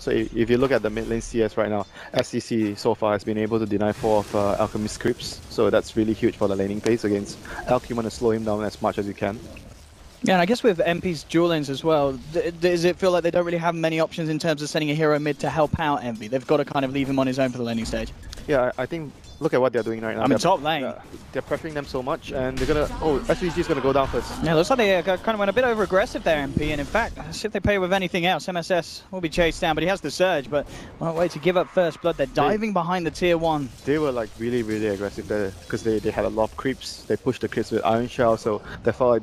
So if you look at the mid lane CS right now, SCC so far has been able to deny 4 of Alchemist creeps, so that's really huge for the laning phase against Alch. You want to slow him down as much as you can. Yeah, and I guess with MP's dual lanes as well, does it feel like they don't really have many options in terms of sending a hero mid to help out Envy? They've got to kind of leave him on his own for the laning stage. Yeah, I think look at what they're doing right now. I mean, top lane. They're pressuring them so much, and they're gonna. Oh, SVG's gonna go down first. Yeah, looks like they kind of went a bit over aggressive there, MP. And in fact, see if they play with anything else. MSS will be chased down, but he has the surge. But won't wait to give up first blood. They're diving behind the tier 1. They were like really aggressive there because they had a lot of creeps. They pushed the creeps with Iron Shell, so they felt like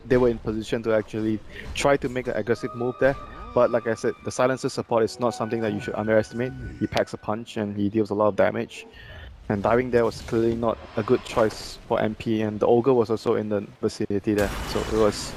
they were in position to actually try to make an aggressive move there. But like I said, the silencer support is not something that you should underestimate. He packs a punch and he deals a lot of damage. And diving there was clearly not a good choice for MP, and the Ogre was also in the vicinity there, so it was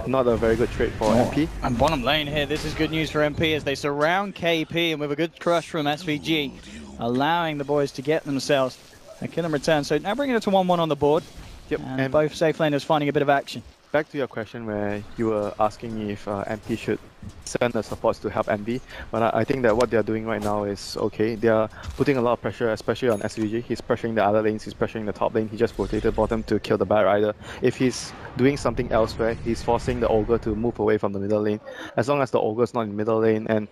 not a very good trade for MP. And bottom lane here, this is good news for MP as they surround KP, and with a good crush from SVG, allowing the boys to get themselves a kill and return. So now bringing it to 1-1 on the board, and both safe laners finding a bit of action. Back to your question where you were asking me if MP should send the supports to help Envy, but I think that what they're doing right now is okay. They're putting a lot of pressure, especially on SVG. He's pressuring the other lanes, he's pressuring the top lane. He just rotated bottom to kill the Bad Rider. If he's doing something elsewhere, he's forcing the Ogre to move away from the middle lane. As long as the Ogre's not in the middle lane, and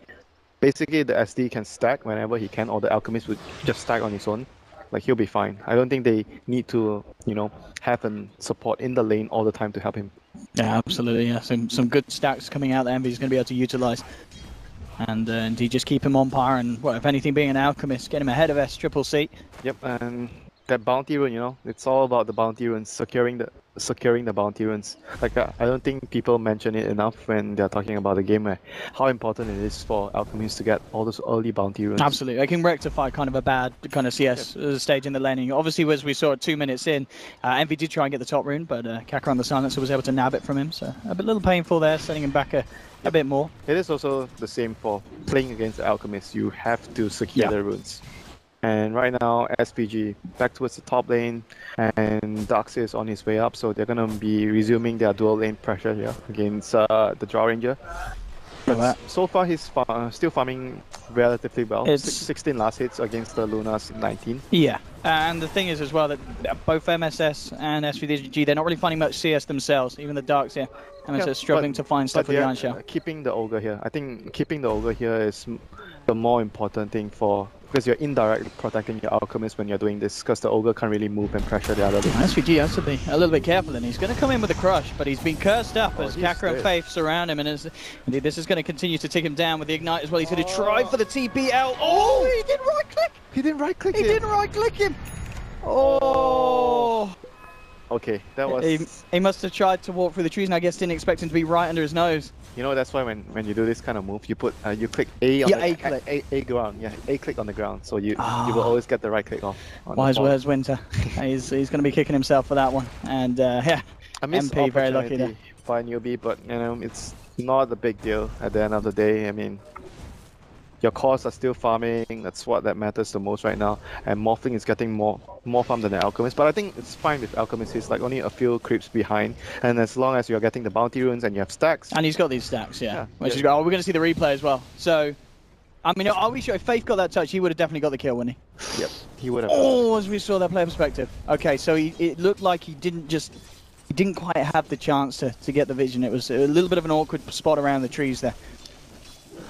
basically the SD can stack whenever he can, or the Alchemist would just stack on his own, like he'll be fine. I don't think they need to, you know, have a support in the lane all the time to help him. Yeah, absolutely. Yeah, some good stacks coming out that Envy's going to be able to utilize, and indeed just keep him on par. And well, if anything, being an Alchemist, get him ahead of SCCC. Yep, and that bounty rune, you know, it's all about the bounty runes, securing the bounty runes. Like I don't think people mention it enough when they're talking about the game, where how important it is for Alchemists to get all those early bounty runes. Absolutely, they can rectify kind of a bad kind of CS stage in the laning. Obviously, as we saw 2 minutes in, Envy did try and get the top rune, but Kaka on the silencer was able to nab it from him, so a little painful there, sending him back a bit more. It is also the same for playing against the Alchemists. You have to secure the runes. And right now, SPG back towards the top lane, and Dux is on his way up, so they're gonna be resuming their dual lane pressure here against the Drow Ranger. But so far, he's still farming relatively well. It's 16 last hits against the Luna's 19. Yeah, and the thing is as well that both MSS and SVG, they're not really finding much CS themselves. Even the Darks here, MSS struggling to find stuff with the Iron Shell. Keeping the Ogre here, I think keeping the Ogre here is the more important thing because you're indirectly protecting your Alchemist when you're doing this, because the Ogre can't really move and pressure the other lanes. SVG has to be a little bit careful, and he's going to come in with a crush, but he's been cursed up as Kaka and Faith surround him, and indeed this is going to continue to take him down with the Ignite as well. He's going to try for the TPL. Oh, he didn't right-click! He didn't right-click him! He didn't right-click him! Oh! Okay, that was... He must have tried to walk through the trees, and I guess didn't expect him to be right under his nose. You know, that's why when you do this kind of move, you put you click A on A ground, A click on the ground, so you will always get the right click off. Wise words, Winter. he's going to be kicking himself for that one, and yeah, I miss MP very lucky there. By Newbee, but you know, it's not a big deal at the end of the day. I mean, your cores are still farming. That's what that matters the most right now. And Morphling is getting more farm than the Alchemist. But I think it's fine with Alchemist. He's like only a few creeps behind. And as long as you're getting the bounty runes and you have stacks. And he's got these stacks, Which is great. Oh, we're going to see the replay as well. So, I mean, are we sure if Faith got that touch, he would have definitely got the kill, wouldn't he? Yep, he would have. Oh, as we saw that player perspective. Okay, so it looked like he didn't quite have the chance to get the vision. It was a little bit of an awkward spot around the trees there.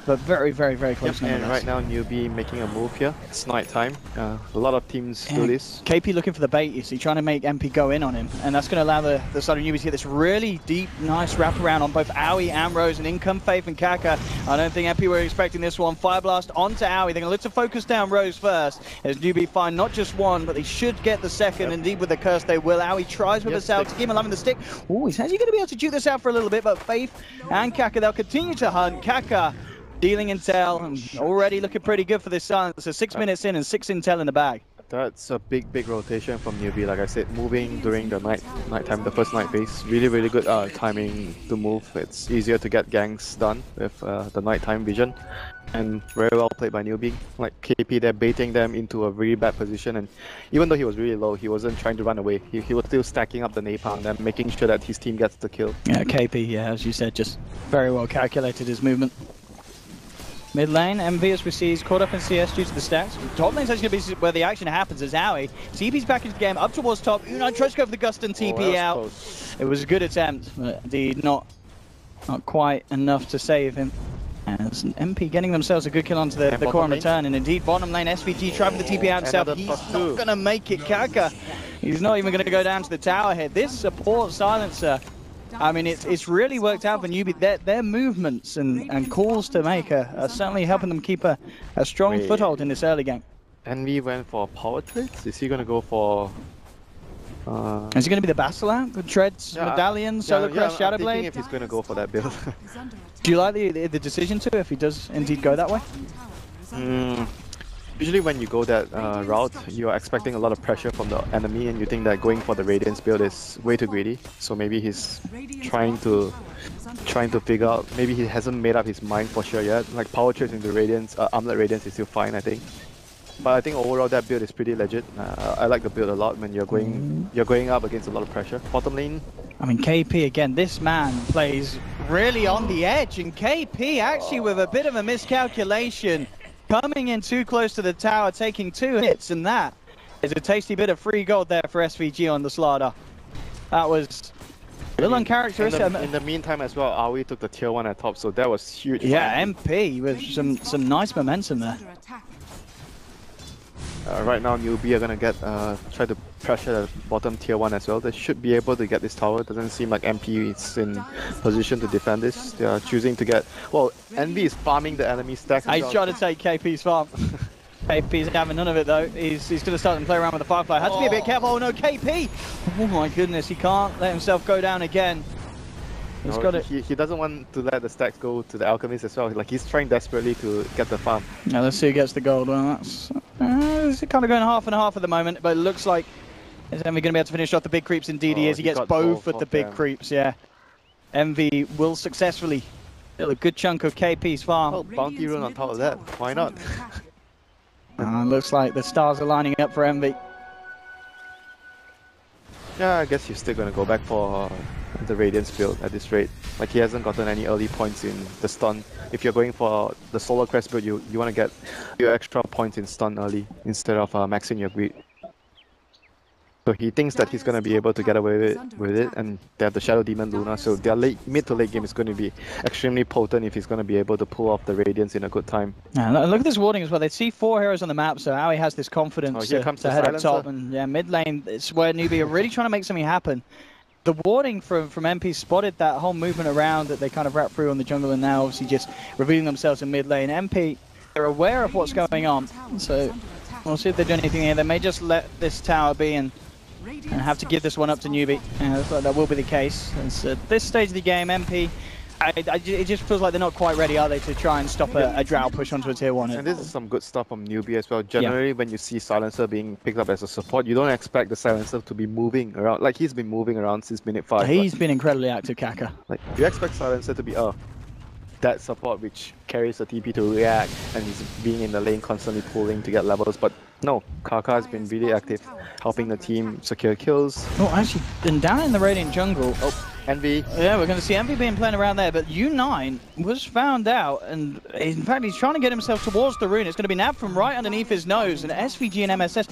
But very, very, very close. Yep, and right now, Newbee making a move here. It's night time. A lot of teams do this. KP looking for the bait, you see, trying to make MP go in on him. And that's going to allow the side of Newbee to get this really deep, nice wraparound on both Aoi and Rose. And in come Faith and Kaka. I don't think MP were expecting this one. Fire Blast onto Aoi. They're going to look to focus down Rose first. As Newbee find not just one, but they should get the second. Yep. Indeed, with the curse, they will. Aoi tries with the cell to give him a love in the stick. Oh, he's actually going to be able to duke this out for a little bit. But Faith and Kaka, they'll continue to hunt. Kaka dealing intel and already looking pretty good for this silence. So 6 minutes in and 6 intel in the bag. That's a big rotation from Newbee. Like I said, moving during the nighttime, the first night phase. Really good timing to move. It's easier to get ganks done with the nighttime vision. And very well played by Newbee. Like KP there baiting them into a really bad position, and even though he was really low, he wasn't trying to run away. He was still stacking up the napalm and making sure that his team gets the kill. Yeah, KP, as you said, just very well calculated his movement. Mid lane, MV as we see is caught up in CS due to the stacks. Top lane's actually going to be where the action happens as Aoi. TP's back into the game, up towards top. Unite tries to go for the Gust and TP out. Close. It was a good attempt, but indeed not quite enough to save him. As MP getting themselves a good kill onto the core in return, and indeed bottom lane SVG trying for the TP out himself. He's not going to make it, Kaka. He's not even going to go down to the tower here. This support silencer, I mean, it's really worked out for Newbee. Their movements and calls to make are certainly helping them keep a strong foothold in this early game. Envy went for power trades. Is he going to go for... Is he going to be the Basilant with Treads, Medallion, Solar Crest, Shadowblade? I'm thinking if he's going to go for that build. Do you like the decision to, if he does indeed go that way? Usually when you go that route, you are expecting a lot of pressure from the enemy, and you think that going for the Radiance build is way too greedy. So maybe he's trying to figure out. Maybe he hasn't made up his mind for sure yet. Like power trades into Radiance, Armlet Radiance is still fine, I think. But I think overall that build is pretty legit. I like the build a lot when you're going up against a lot of pressure. Bottom lane. I mean, KP again. This man plays really on the edge, and KP actually with a bit of a miscalculation, coming in too close to the tower, taking 2 hits, and that is a tasty bit of free gold there for SVG on the Slaughter. That was a little uncharacteristic. In the meantime as well, Aoi took the tier 1 at top, so that was huge. Yeah, MP with some nice momentum there. Right now, Newbee are gonna try to pressure the bottom tier 1 as well. They should be able to get this tower. It doesn't seem like MP is in position to defend this. They are choosing to get... Well, Envy is farming the enemy stacks. He's trying to take KP's farm. KP's having none of it though. He's going to start and play around with the Firefly. Has to be a bit careful. Oh no, KP! Oh my goodness, he can't let himself go down again. He's got it. He doesn't want to let the stacks go to the Alchemist as well. Like, he's trying desperately to get the farm. Now let's see who gets the gold. Well, that's it's kind of going half and half at the moment, but it looks like is Envy going to be able to finish off the big creeps? Indeed he is. He gets both of the big creeps, yeah. Envy will successfully kill a good chunk of KP's farm. Oh, bounty rune on top of that. Why not? Looks like the stars are lining up for Envy. Yeah, I guess you're still going to go back for the Radiance build at this rate. Like, he hasn't gotten any early points in the stun. If you're going for the Solar Crest build, you want to get your extra points in stun early instead of maxing your greed. So he thinks that he's going to be able to get away with it, and they have the Shadow Demon Luna, so their mid to late game is going to be extremely potent if he's going to be able to pull off the Radiance in a good time. Yeah, look at this warding as well. They see 4 heroes on the map, so Aoi has this confidence to head up top. And yeah, mid lane, it's where Newbee are really trying to make something happen. The warding from MP spotted that whole movement around that they kind of wrap through on the jungle, and now obviously just revealing themselves in mid lane. MP, they're aware of what's going on, so we'll see if they do anything here. They may just let this tower be and have to give this one up to Newbee. That will be the case. At this stage of the game, MP, it just feels like they're not quite ready, are they, to try and stop a Drow push onto a tier 1. And this is some good stuff from Newbee as well. Generally, when you see Silencer being picked up as a support, you don't expect the Silencer to be moving around. Like, he's been moving around since minute 5. He's been incredibly active, Kaka. Like, you expect Silencer to be that support which carries the TP to react and is being in the lane constantly pulling to get levels, but no, Kaka has been really active, helping the team secure kills. Oh, actually, and down in the Radiant jungle, Envy. Yeah, we're going to see Envy being playing around there, but U9 was found out, and in fact, he's trying to get himself towards the rune. It's going to be nabbed from right underneath his nose, and SVG and MSS,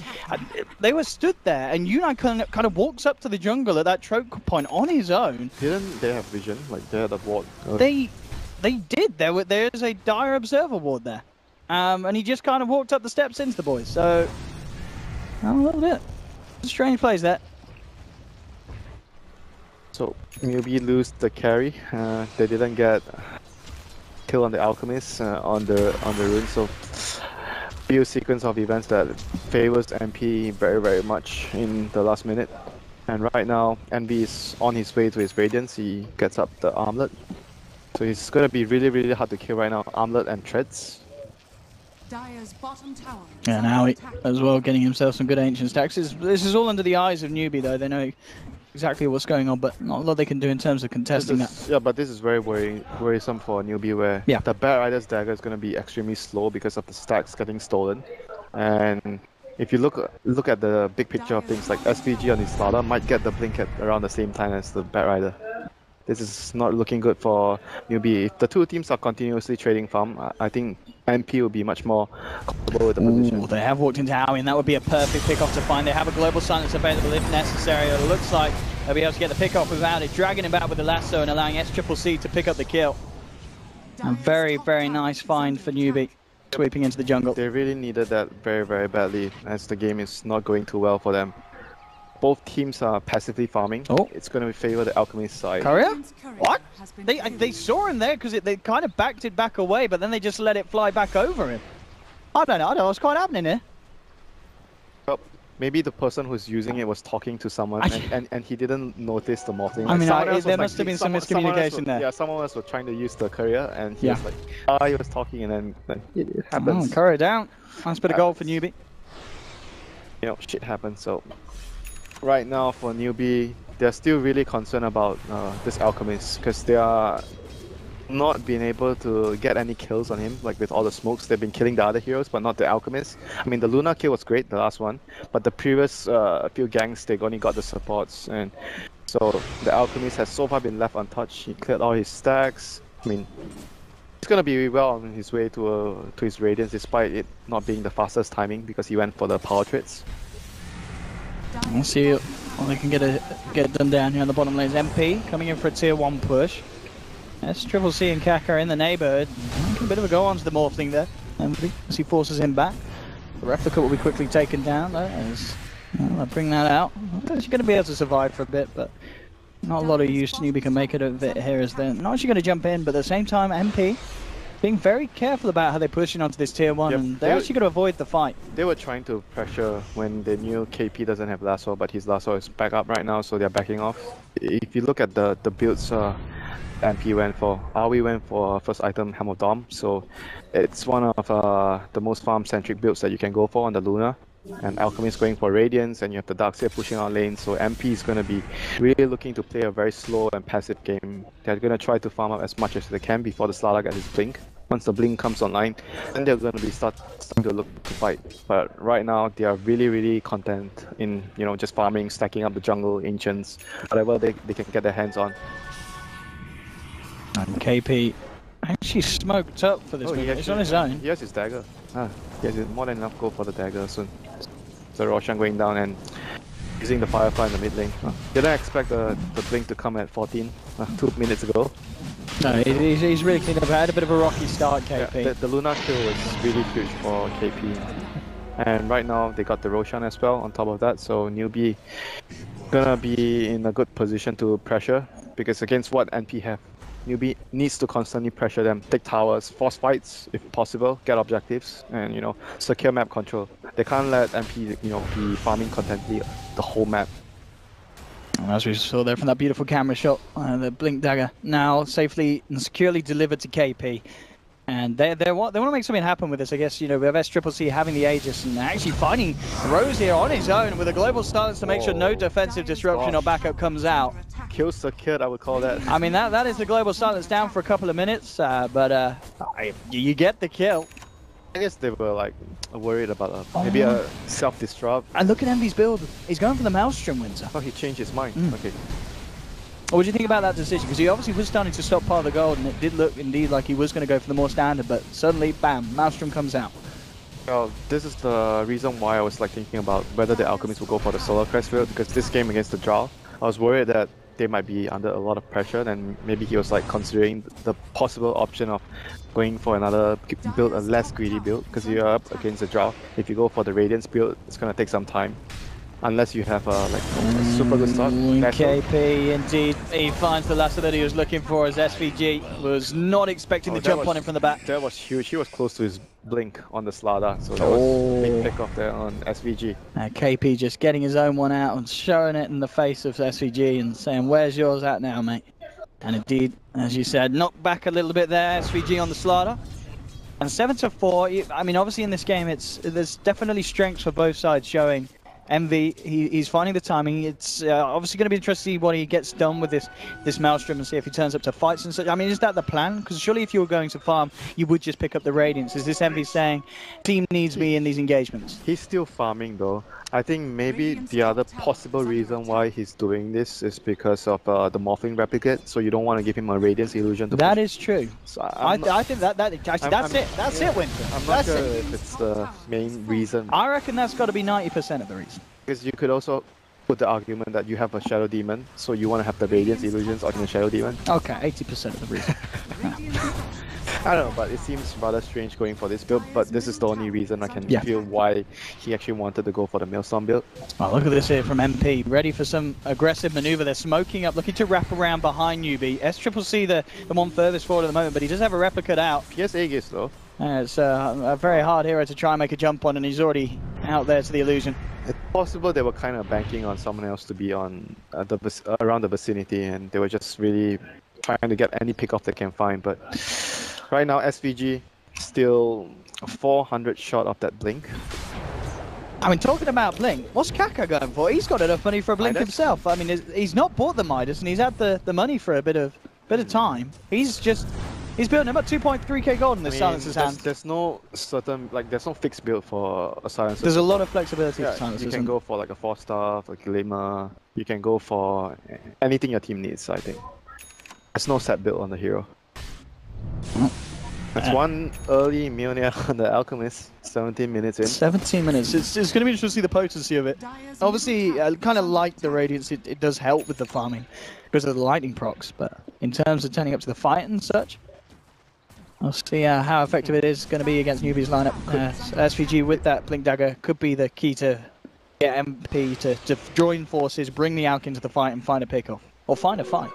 they were stood there, and U9 kind of walks up to the jungle at that choke point on his own. Didn't they have vision? Like, they had a ward? They did. There's a dire observer ward there. And he just kind of walked up the steps into the boys. So, a little bit strange plays that. So, Newbee lose the carry. They didn't get kill on the Alchemist on the rune. So, few sequence of events that favors MP very, very much in the last minute. And right now, Envy is on his way to his Radiance. He gets up the Armlet. So he's going to be really, really hard to kill right now. Armlet and Treads. Yeah, now he, as well, getting himself some good ancient stacks. This is all under the eyes of Newbee, though. They know exactly what's going on, but not a lot they can do in terms of contesting that. Yeah, but this is very worrisome for Newbee, where the Bat Rider's dagger is going to be extremely slow because of the stacks getting stolen. And if you look at the big picture of things, like SVG on his starter might get the blink at around the same time as the Bat Rider. This is not looking good for Newbee. If the two teams are continuously trading farm, I think MP will be much more comfortable with the position. Ooh, they have walked into Howie, and that would be a perfect pick-off to find. They have a global silence available if necessary. It looks like they'll be able to get the pick-off without it, dragging him back with the lasso and allowing SCCC to pick up the kill. A very, very nice find for Newbee, sweeping into the jungle. They really needed that very, very badly, as the game is not going too well for them. Both teams are passively farming. Oh. It's going to favor the Alchemist side. Courier? What? They saw him there because they kind of backed it back away, but then they just let it fly back over him. I don't know what's quite happening here. Well, maybe the person who's using it was talking to someone and he didn't notice the morphling. I mean, there there must have been some miscommunication there. Yeah, someone else was trying to use the courier and he was like, he was talking and then it happens. Oh, courier down. Nice bit of gold for Newbee. You know, shit happens. So right now for Newbee, they're still really concerned about this Alchemist because they are not being able to get any kills on him. Like with all the smokes, they've been killing the other heroes, but not the Alchemist. I mean, the Luna kill was great, the last one, but the previous few ganks, they only got the supports, and so the Alchemist has so far been left untouched. He cleared all his stacks. I mean, he's gonna be well on his way to his Radiance, despite it not being the fastest timing because he went for the power trades. We'll see what they can get done down here on the bottom lanes. MP coming in for a tier 1 push. SCCC and Kaka in the neighborhood. A bit of a go on to the morphling there, as he forces him back. The replicate will be quickly taken down though, as I'll bring that out. He's going to be able to survive for a bit, but not a lot of use Newbee can make it of it here, as they're not actually going to jump in, but at the same time MP being very careful about how they're pushing onto this tier 1, and they're actually going to avoid the fight. They were trying to pressure when they knew KP doesn't have lasso, but his lasso is back up right now, so they're backing off. If you look at the builds MP went for, Aoi went for first item Helm of Dom, so it's one of the most farm-centric builds that you can go for on the Luna. And Alchemist going for Radiance, and you have the Darkseer pushing out lane, so MP is going to be really looking to play a very slow and passive game. They're going to try to farm up as much as they can before the Slarla gets his blink. Once the blink comes online, then they're going to be starting to look to fight. But right now, they are really, really content in, you know, just farming, stacking up the jungle, ancients, whatever they can get their hands on. And KP actually smoked up for this one. He's on his own. He has his dagger. He has more than enough gold for the dagger soon. So Roshan going down and using the Firefly in the mid lane. Didn't expect the blink to come at 14, 2 minutes ago. No, he's really cleaned up. Had a bit of a rocky start, KP. Yeah, the Luna kill was really huge for KP. And right now they got the Roshan as well on top of that, so Newbee gonna be in a good position to pressure, because against what NP have, Newbee needs to constantly pressure them, take towers, force fights if possible, get objectives, and, you know, secure map control. They can't let MP, you know, be farming contently the whole map. And as we saw there from that beautiful camera shot, the blink dagger now safely and securely delivered to KP. And they want to make something happen with this, I guess. You know, we have SCCC having the Aegis and actually finding Rose here on his own with a global silence to make sure no defensive disruption or backup comes out. Kill secured, I would call that. I mean, that is the global silence down for a couple of minutes, but you get the kill. I guess they were like worried about maybe a self-destruct. And look at Envy's build. He's going for the Maelstrom Winter. Oh, he changed his mind. Okay. What do you think about that decision? Because he obviously was starting to stockpile the gold, and it did look indeed like he was going to go for the more standard, but suddenly, bam, Maelstrom comes out. Well, this is the reason why I was like thinking about whether the Alchemist will go for the Solar Crest build, because this game against the Drow, I was worried that they might be under a lot of pressure, and maybe he was like considering the possible option of going for another build, a less greedy build, because you're up against the Drow. If you go for the Radiance build, it's going to take some time. Unless you have like a super good start. KP, indeed, he finds the lasso that he was looking for, as SVG was not expecting the jump on him from the back. That was huge. He was close to his blink on the Slarla, so that was a big pick off there on SVG. KP just getting his own one out and showing it in the face of SVG and saying, "Where's yours at now, mate?" And indeed, as you said, knocked back a little bit there, SVG on the Slarla. And 7-4, I mean, obviously in this game, there's definitely strengths for both sides showing. Envy, he's finding the timing. It's obviously going to be interesting to see what he gets done with this Maelstrom and see if he turns up to fights and such. I mean, is that the plan? Because surely if you were going to farm, you would just pick up the Radiance. Is this Envy saying, team needs me in these engagements? He's still farming though. I think maybe the other possible reason why he's doing this is because of the Morphling Replicate, so you don't want to give him a Radiance illusion to That push. is true. So I think that's it. That's it, Winter. I'm not That's sure it. if it's the main reason. I reckon that's got to be 90% of the reason. Because you could also put the argument that you have a Shadow Demon, so you want to have the Radiance illusions on your Shadow Demon. Okay, 80% of the reason. I don't know, but it seems rather strange going for this build, but this is the only reason I can Yeah. feel why he actually wanted to go for the Maelstrom build. Oh, look at this here from MP. Ready for some aggressive maneuver. They're smoking up, looking to wrap around behind Newbee. SCCC, the one furthest forward at the moment, but he does have a replicate out. He has Aegis though. It's a very hard hero to try and make a jump on, and he's already out there to the illusion. It's possible they were kind of banking on someone else to be on around the vicinity, and they were just really trying to get any pick off they can find. But right now, SVG still 400 short of that blink. I mean, talking about Blink, what's Kaka going for? He's got enough money for a Blink Midas? himself. I mean, he's not bought the Midas, and he's had the money for a bit of time. He's building him up 2.3k gold in this Silencer's hand. There's no certain, there's no fixed build for a Silencer. There's a lot of flexibility for yeah, Silencers. you can go for like a 4-star, a Glimmer. You can go for anything your team needs, I think. There's no set build on the hero. That's one early Mjolnir on the Alchemist, 17 minutes in. 17 minutes. It's going to be interesting to see the potency of it. Obviously, kind of like the Radiance, it does help with the farming because of the lightning procs, but in terms of turning up to the fight and such, we'll see how effective it is going to be against Newbee's lineup. SVG with that Blink Dagger could be the key to get MP to join forces, bring the Alk into the fight and find a pick-off. Or find a fight.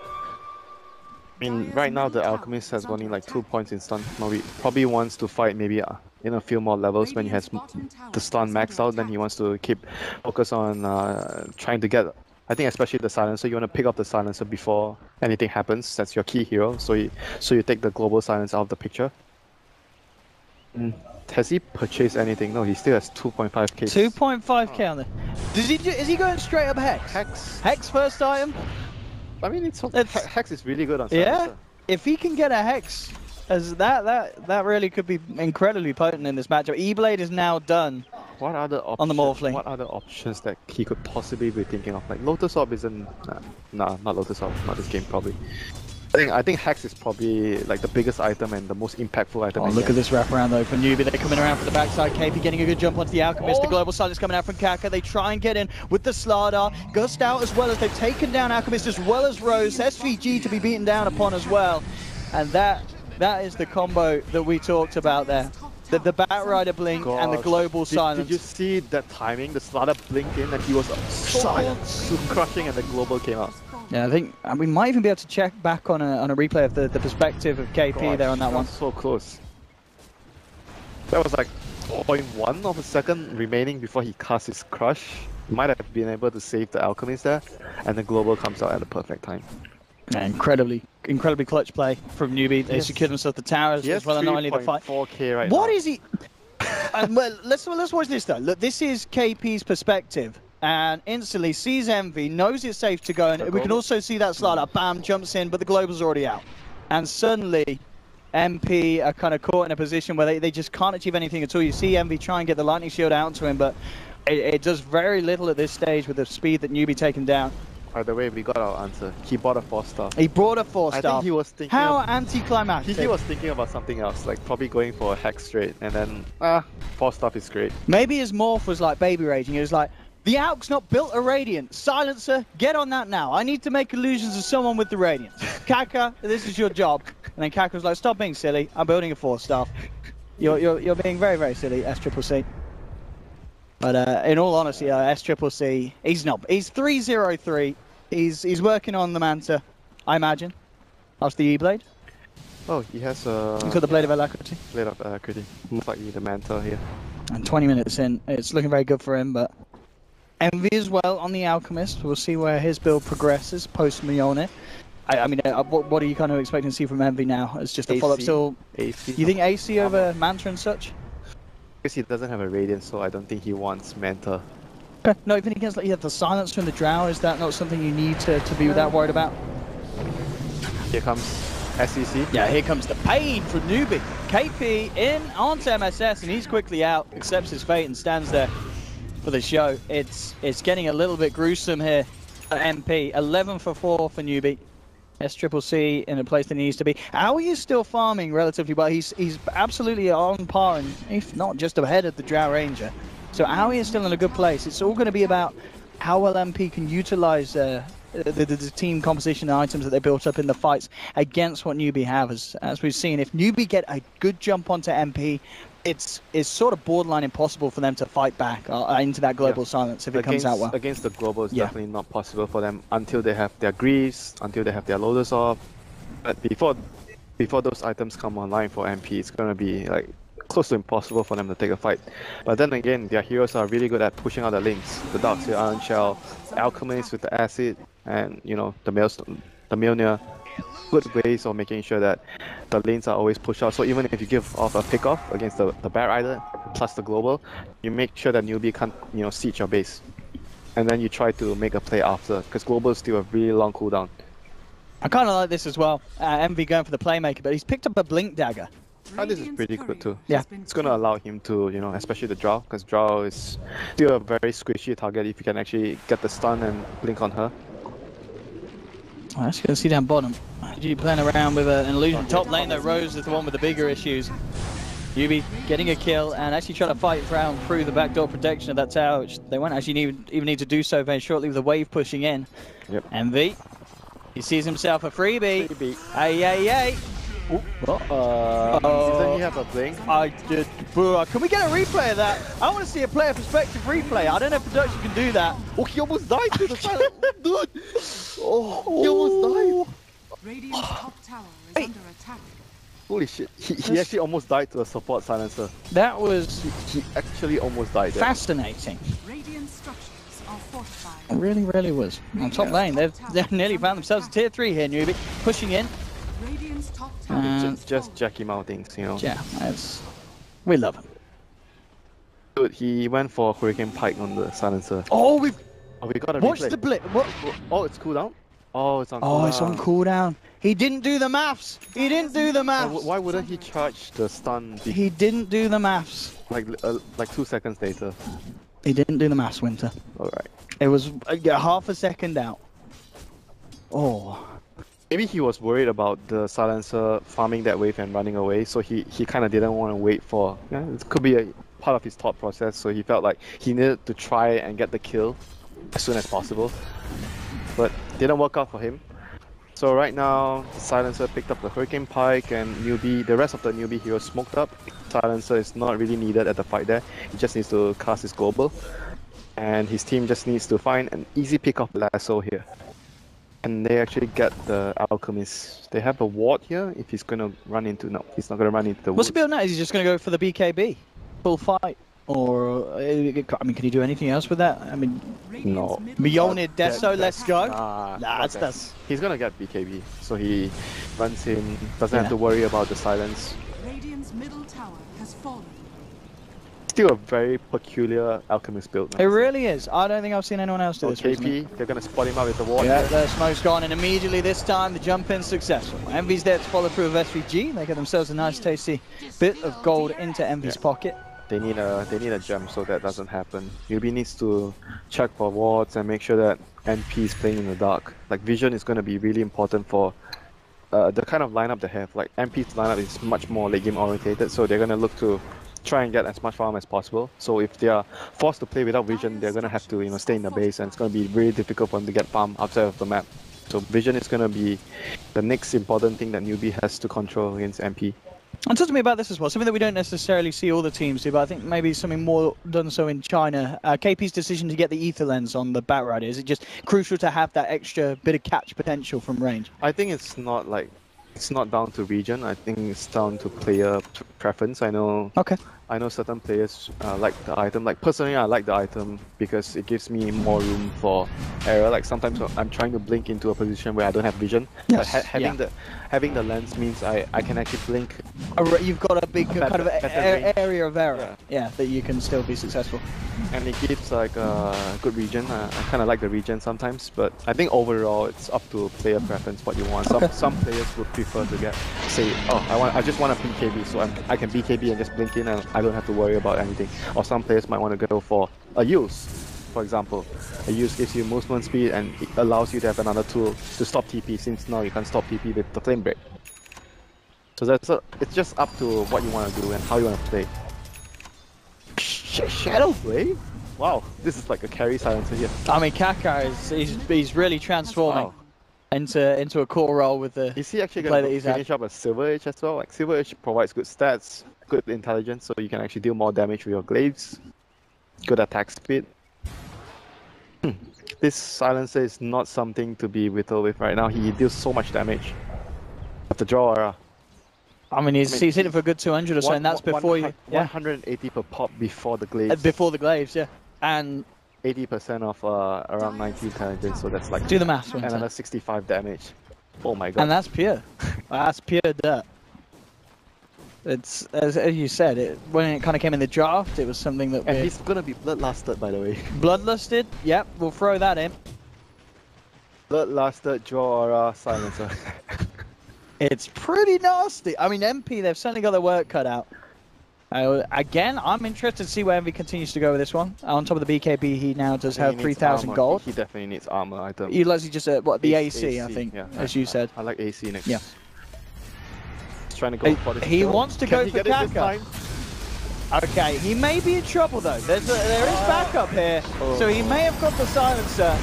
I mean, right now the Alchemist has only like 2 points in stun. Probably wants to fight maybe in a few more levels when he has the stun maxed out. Then he wants to keep focus on trying to get. I think especially the Silencer. You want to pick up the Silencer before anything happens. That's your key hero. So you take the global silence out of the picture. Has he purchased anything? No, he still has 2.5k. 2.5k on there. Is he going straight up Hex? Hex first item? I mean, Hex is really good on Silencer. Yeah, if he can get a Hex, as that really could be incredibly potent in this matchup. E-Blade is now done. What other options? On the Morphling. What other options that he could possibly be thinking of? Like Lotus Orb isn't. Nah, not Lotus Orb. Not this game probably. I think Hex is probably like the biggest item and the most impactful item. Oh, look at this wraparound though for Newbee. They're coming around from the backside. KP getting a good jump onto the Alchemist. The global silence coming out from Kaka. They try and get in with the Slardar. Gust out as well as they've taken down Alchemist as well as Rose. SVG to be beaten down upon as well. And that is the combo that we talked about there. The Batrider blink and the global silence. Did you see that timing? The Slardar blinked in and he was so crushing and the global came out. Yeah, I think we might even be able to check back on a replay of the perspective of KP there on that one. So close. That was like 0.1 of a second remaining before he cast his crush. He might have been able to save the Alchemist there, and the global comes out at the perfect time. Yeah, incredibly clutch play from Newbee. They secured themselves the towers as well, and not only the fight. 4K right What now. is he? Well, let's watch this though. Look, this is KP's perspective. And instantly sees Envy, knows it's safe to go, and we can also see that Slardar, bam, jumps in, but the global's already out. And suddenly, MP are kind of caught in a position where they just can't achieve anything at all. You see Envy try and get the lightning shield out to him, but it does very little at this stage with the speed that Newbee taken down. By the way, we got our answer. He bought a 4-star. He brought a 4-star. I think he was thinking how anticlimactic. He was thinking about something else, like probably going for a Hex straight, and then 4-star is great. Maybe his morph was like baby raging. He was like, the Alk's not built a Radiant. Silencer, get on that now. I need to make illusions of someone with the Radiant. Kaka, this is your job. And then Kaka was like, stop being silly. I'm building a 4-star. You're being very, very silly, SCCC. But in all honesty, SCCC, he's not. He's 303. He's working on the Manta, I imagine. That's the E-Blade. Oh, he has He's got the Blade of Alacrity. Blade of Alacrity. Most likely the Manta here. And 20 minutes in, it's looking very good for him, but Envy as well on the Alchemist. We'll see where his build progresses post Mjolnir. I mean, what are you kind of expecting to see from Envy now? It's just a follow-up still. AC. You think AC over Manta and such? Because he doesn't have a Radiant, so I don't think he wants Manta. Okay. No, even against like, the silence from the Drow, is that not something you need to be that worried about? Here comes SEC. Yeah, here comes the pain from Newbee. KP in onto MSS, and he's quickly out, accepts his fate, and stands there for the show. It's getting a little bit gruesome here at MP. 11 for 4 for Newbee. SCCC in a place that he needs to be. Aoi is still farming relatively well. He's absolutely on par, and if not just ahead of the Drow Ranger. So Aoi is still in a good place. It's all going to be about how well MP can utilize the team composition and items that they built up in the fights against what Newbee have. As we've seen, if Newbee get a good jump onto MP, it's sort of borderline impossible for them to fight back into that global silence if it comes out well. Against the global, it's definitely not possible for them until they have their greaves, until they have their loaders off. But before those items come online for MP, it's gonna be like close to impossible for them to take a fight. But then again, their heroes are really good at pushing out the links. The Darkseer, Iron Shell, Alchemist with the acid, and you know the Mjolnir. Good ways of making sure that the lanes are always pushed out. So even if you give off a pick off against the Bat Rider plus the global, you make sure that Newbee can't siege your base, and then you try to make a play after, because global is still a really long cooldown. I kind of like this as well. MV going for the playmaker, but he's picked up a blink dagger. This is pretty good too. Yeah, it's gonna allow him to especially the Drow, because Drow is still a very squishy target if you can actually get the stun and blink on her. Oh, actually, going to see down bottom. GG playing around with an illusion. Top lane, though, Rose is the one with the bigger issues. Newbee getting a kill and actually trying to fight through the backdoor protection of that tower, which they won't actually even need to do so very shortly with the wave pushing in. Yep. MV, he sees himself a freebie. Ay. Doesn't he have a blink? I did. Can we get a replay of that? I want to see a player perspective replay. I don't know if production can do that. Oh, he almost died to the silent. Dude! Oh, he almost died. Radiant's top tower is under attack. Holy shit. He actually almost died to a support silencer. That was He actually almost died there. fascinating. Radiant structures are fortified. It really, really was. On top lane, they've nearly found themselves a tier 3 here, Newbee. Pushing in. Radiant's top tower Just Jackie Moutings, Yeah, we love him. Dude, he went for Hurricane Pike on the silencer. Oh, we got a watch replay. the blip. What? Oh, it's cooldown? Oh, it's on cooldown. Oh, it's on cooldown. He didn't do the maths. He didn't do the maths. Why wouldn't he charge the stun He didn't do the maths. like 2 seconds later? He didn't do the maths, Winter. Alright. It was half a second out. Oh. Maybe he was worried about the silencer farming that wave and running away, so he kind of didn't want to wait for... Yeah, it could be a part of his thought process, so he felt like he needed to try and get the kill as soon as possible. But didn't work out for him. So right now, the silencer picked up the Hurricane Pike, and the rest of the Newbee heroes smoked up. Silencer is not really needed at the fight there. He just needs to cast his global. And his team just needs to find an easy pick off lasso here. And they actually get the Alchemist. They have a ward here if he's gonna run into... No, he's not gonna run into the What's woods. the build now? Is he just going to go for the BKB? Full fight? Or, I mean, can he do anything else with that? I mean, No. Mjolnir Deso, let's go. Nah, he's gonna get BKB, so he runs in, doesn't have to worry about the silence. Radiant's middle tower has fallen. Still a very peculiar Alchemist build. It really is. I don't think I've seen anyone else do this recently. KP, they're gonna spot him out with the ward. Yeah, the smoke's gone, and immediately this time the jump in's successful. Envy's there to follow through with SVG. They get themselves a nice tasty bit of gold into Envy's pocket. They need a gem so that doesn't happen. Newbee needs to check for wards and make sure that NP is playing in the dark. Like vision is gonna be really important for the kind of lineup they have. Like NP's lineup is much more late game orientated, so they're gonna look to try and get as much farm as possible. So if they are forced to play without vision, they're gonna have to stay in the base, and it's gonna be really difficult for them to get farm outside of the map. So vision is gonna be the next important thing that Newbee has to control against MP. And talk to me about this as well, something that we don't necessarily see all the teams do, but I think maybe something more done so in China. KP's decision to get the ether lens on the Bat Rider, is it just crucial to have that extra bit of catch potential from range? I think it's not like it's not down to region. I think it's down to player preference. I know certain players like the item. Like personally, I like the item because it gives me more room for error. Like sometimes I'm trying to blink into a position where I don't have vision. Yes. But having the lens means I can actually blink. You've got a big kind of area of error. Yeah, that you can still be successful. And it gives like a good region. I kind of like the region sometimes, but I think overall it's up to player preference what you want. Some players would prefer to say, oh, I just want a BKB, so I can BKB and just blink in and I don't have to worry about anything. Or some players might want to go for a use, for example. A use gives you movement speed and it allows you to have another tool to stop TP, since now you can't stop TP with the flame break. So it's just up to what you want to do and how you want to play. Shadow Blade? Wow, this is like a carry silencer here. I mean, Kaka he's really transforming into a core role with the. Is he actually going to finish up a Silver Edge as well? Like Silver Edge provides good stats, good intelligence, so you can actually deal more damage with your glaives. Good attack speed. This silencer is not something to be whittled with right now. He deals so much damage. Have to draw aura. I mean, he's hitting for a good 200 or so, and that's before you. 180 per pop before the glaives. Before the glaives, yeah. And 80% of around 90 intelligence, so that's like. Do the math. And another 65 damage. Oh my god. And that's pure. That's pure dirt. It's as you said, when it kind of came in the draft, it was something that. And he's gonna be bloodlusted, by the way. Bloodlusted? Yep, we'll throw that in. Bloodlusted, draw aura, silencer. It's pretty nasty. I mean, MP, they've certainly got their work cut out. Again, I'm interested to see where MP continues to go with this one. On top of the BKB, he now does have 3,000 gold. He definitely needs armor item. He likely just, the AC, I think, as you said. I like AC next. Yeah. He's trying to go for this. He wants to go for Kaka. Okay, he may be in trouble though. There is backup here, so he may have got the silencer,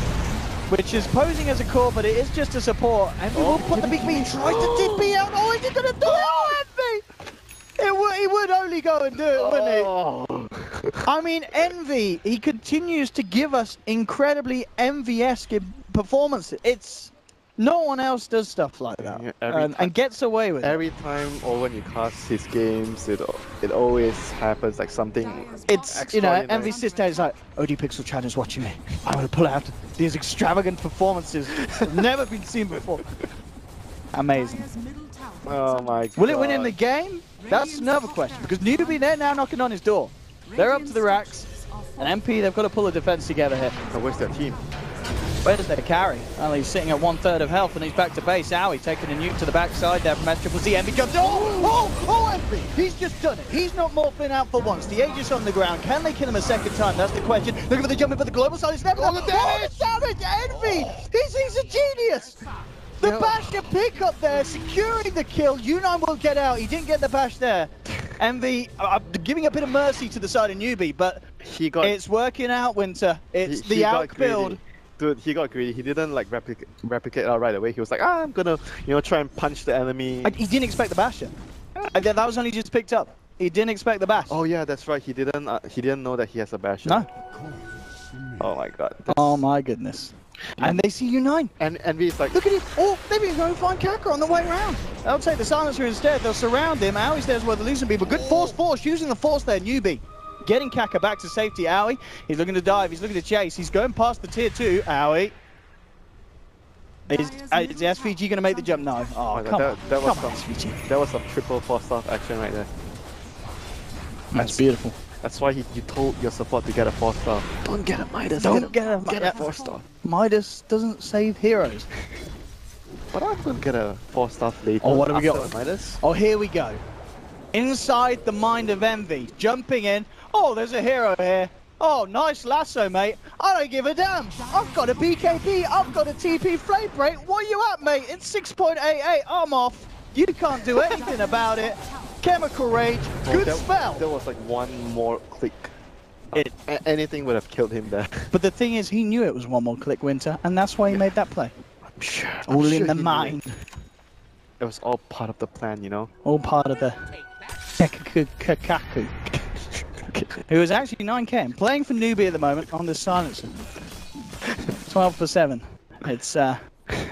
which is posing as a core, but it is just a support. And we will put the big beam, tries to TP out. Oh, is he going to do it? Oh, Envy! He would only go and do it, wouldn't he? I mean, Envy, he continues to give us incredibly Envy-esque performances. It's... No one else does stuff like that, and gets away with it. Every time or when you cast his games, it always happens like something. It's, you know, Envy sits down, he's like, OD Pixel China's watching me. I'm going to pull out these extravagant performances that have never been seen before. Amazing. Oh my god. Will it win in the game? That's another question, because Newbee, they're now knocking on his door. They're up to the racks, and MP, they've got to pull a defense together here. So where's their team? Where's their carry? Well, he's sitting at 1/3 of health and he's back to base. Owie taking a nuke to the backside there from S-Triple-Z. Envy jumps. Oh, Envy! He's just done it. He's not morphing out for once. The Aegis on the ground. Can they kill him a second time? That's the question. Looking for the jumping, but the global side is never. Oh, the damage! Envy! He's a genius! The Basher pickup there, securing the kill. U9 will get out. He didn't get the bash there. Envy giving a bit of mercy to the side of Newbee, but it's working out, Winter. It's the outbuild. Dude, he got greedy. He didn't like replicate out right away. He was like, I'm gonna, try and punch the enemy. He didn't expect the basher. That was only just picked up. He didn't expect the bash. Oh yeah, that's right. He didn't know that he has a basher. No. Oh my god. Oh my goodness. And they see U9. And Envy's like, look at him. Oh, maybe he's going to find Kaka on the way around. They'll take the silencer instead. They'll surround him. Owie's there's where the losing people. Good force, using the force there, Newbee. Getting Kaka back to safety, Owie. He's looking to dive, he's looking to chase. He's going past the tier 2, Owie. Is the SVG going to make the jump? No. Oh, come on, SVG. That was some triple 4-star action right there. That's beautiful. That's why you told your support to get a 4-star. Don't get a Midas. Don't get a 4-star. Midas doesn't save heroes. But I'm going to get a 4-star later. Oh, what do we got? Midas? Oh, here we go. Inside the mind of Envy. Jumping in. Oh, there's a hero here. Oh, nice lasso, mate. I don't give a damn. I've got a BKB. I've got a TP flame break. What are you at, mate? It's 6.88. I'm off. You can't do anything about it. Chemical Rage. Good spell. There was like one more click. Anything would have killed him there. But the thing is, he knew it was one more click, Winter, and that's why he made that play. I'm sure. All in the mind. It was all part of the plan, you know? All part of the Kakaku. Who is actually 9k and playing for Newbee at the moment on the silencer. 12 for 7. It's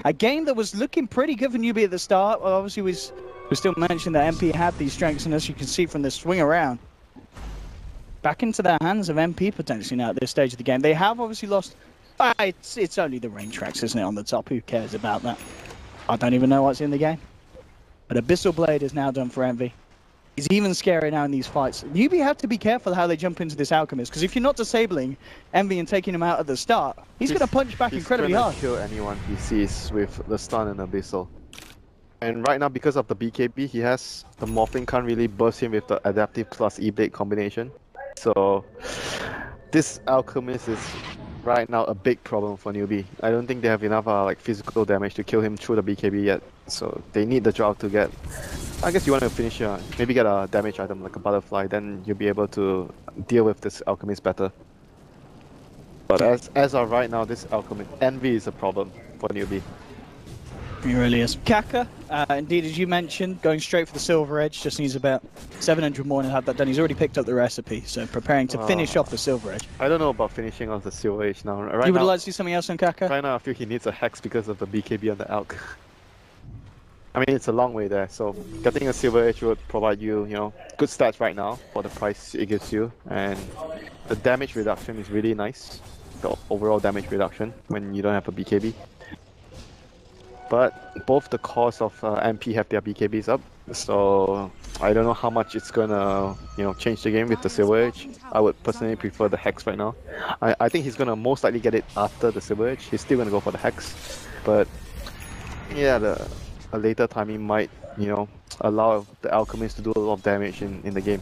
A game that was looking pretty good for Newbee at the start. Well, obviously, we still mentioned that MP had these strengths, and as you can see from the swing around, back into the hands of MP potentially now at this stage of the game. They have obviously lost. It's only the rain tracks, isn't it, on the top? Who cares about that? I don't even know what's in the game. But Abyssal Blade is now done for Envy. He's even scarier now in these fights. Newbee have to be careful how they jump into this Alchemist, because if you're not disabling Envy and taking him out at the start, he's going to punch back incredibly hard. He's going to kill anyone he sees with the stun and Abyssal. And right now, because of the BKB, he has the Morphling can't really burst him with the Adaptive plus E-Blade combination. So this Alchemist is right now a big problem for Newbee. I don't think they have enough like physical damage to kill him through the BKB yet. So they need the drop to get... I guess you want to finish maybe get a damage item like a butterfly, then you'll be able to deal with this Alchemist better. But as of right now, this Alchemist Envy is a problem for Newbee. He really is. Kaka, indeed, as you mentioned, going straight for the Silver Edge, just needs about 700 more to have that done. He's already picked up the recipe, so preparing to finish off the Silver Edge. I don't know about finishing off the Silver Edge now. You would like to see something else on Kaka? Right now, I feel he needs a Hex because of the BKB on the Alch. I mean, it's a long way there, so getting a Silver Edge would provide you, good stats right now for the price it gives you, and the damage reduction is really nice. The overall damage reduction when you don't have a BKB. But both the cost of MP have their BKBs up, so I don't know how much it's gonna, change the game with the Silver Edge. I would personally prefer the Hex right now. I think he's gonna most likely get it after the Silver Edge. He's still gonna go for the Hex, but yeah, a later timing might, allow the Alchemist to do a lot of damage in the game.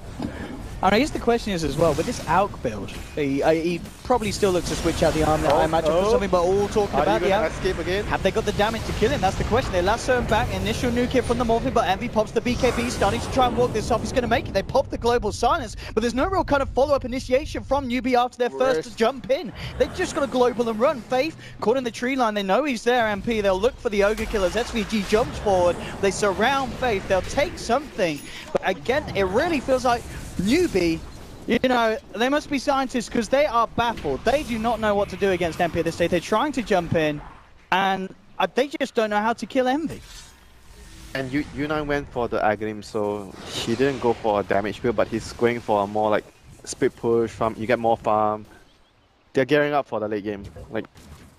I guess the question is as well, with this Alch build, he probably still looks to switch out the arm that I imagine for something, but all talking about the Alch. Escape again? Have they got the damage to kill him? That's the question. They lasso him back, initial nuke hit from the Morphling, but Envy pops the BKB, starting to try and walk this off. He's going to make it. They pop the Global Silence, but there's no real kind of follow-up initiation from Newbee after their first jump in. They've just got to global and run. Faith, caught in the tree line, they know he's there, MP. They'll look for the Ogre Killers. SVG jumps forward. They surround Faith. They'll take something. But again, it really feels like Newbee, they must be scientists because they are baffled. They do not know what to do against MP at this stage. They're trying to jump in, and they just don't know how to kill Envy. And U9 went for the Aghanim, so he didn't go for a damage build, but he's going for a more like split push farm. You get more farm. They're gearing up for the late game. Like,